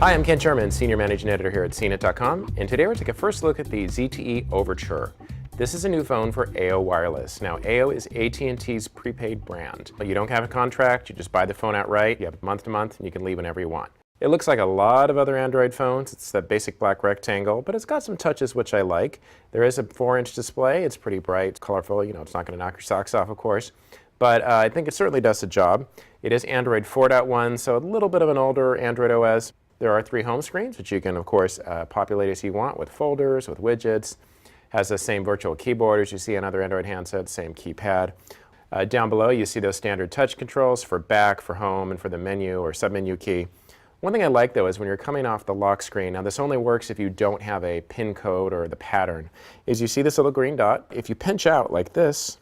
Hi, I'm Ken Sherman, Senior Managing Editor here at CNET.com, and today we're taking a first look at the ZTE Overture. This is a new phone for AO Wireless. Now, AO is AT&T's prepaid brand. You don't have a contract, you just buy the phone outright, you have month to month, and you can leave whenever you want. It looks like a lot of other Android phones. It's that basic black rectangle, but it's got some touches which I like. There is a 4-inch display. It's pretty bright, it's colorful. You know, it's not going to knock your socks off, of course. But I think it certainly does the job. It is Android 4.1, so a little bit of an older Android OS. There are 3 home screens, which you can, of course, populate as you want with folders, with widgets. Has the same virtual keyboard as you see on other Android handsets, same keypad. Down below, you see those standard touch controls for back, for home, and for the menu or submenu key. One thing I like, though, is when you're coming off the lock screen, now this only works if you don't have a PIN code or the pattern, is you see this little green dot. If you pinch out like this,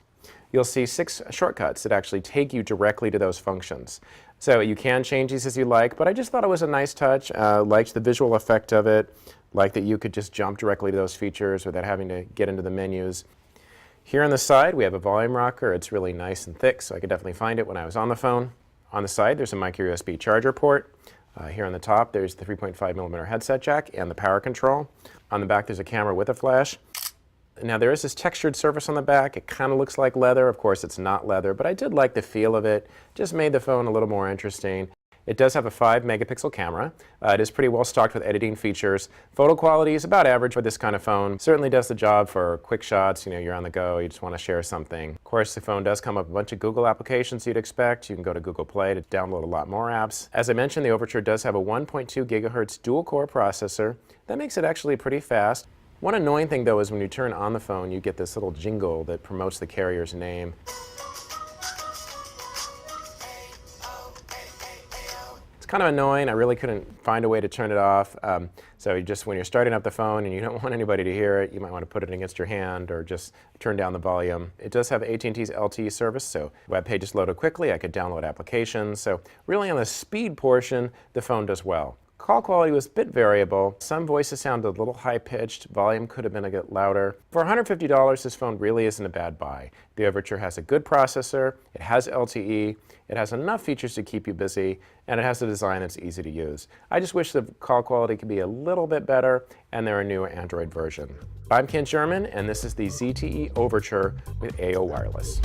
you'll see 6 shortcuts that actually take you directly to those functions. So you can change these as you like, but I just thought it was a nice touch. Liked the visual effect of it, liked that you could just jump directly to those features without having to get into the menus. Here on the side, we have a volume rocker. It's really nice and thick, so I could definitely find it when I was on the phone. On the side, there's a micro USB charger port. Here on the top, there's the 3.5mm headset jack and the power control. On the back, there's a camera with a flash. Now there is this textured surface on the back. It kind of looks like leather. Of course, it's not leather, but I did like the feel of it. Just made the phone a little more interesting. It does have a 5-megapixel camera. It is pretty well stocked with editing features. Photo quality is about average for this kind of phone. Certainly does the job for quick shots. You know, you're on the go, you just want to share something. Of course, the phone does come with a bunch of Google applications you'd expect. You can go to Google Play to download a lot more apps. As I mentioned, the Overture does have a 1.2 gigahertz dual-core processor. That makes it actually pretty fast. One annoying thing, though, is when you turn on the phone, you get this little jingle that promotes the carrier's name. It's kind of annoying. I really couldn't find a way to turn it off. So when you're starting up the phone and you don't want anybody to hear it, you might want to put it against your hand or just turn down the volume. It does have AT&T's LTE service, so web pages loaded quickly. I could download applications. So really on the speed portion, the phone does well. Call quality was a bit variable. Some voices sounded a little high-pitched. Volume could have been a bit louder. For $150, this phone really isn't a bad buy. The Overture has a good processor, it has LTE, it has enough features to keep you busy, and it has a design that's easy to use. I just wish the call quality could be a little bit better, and they're a newer Android version. I'm Ken Sherman, and this is the ZTE Overture with AO Wireless.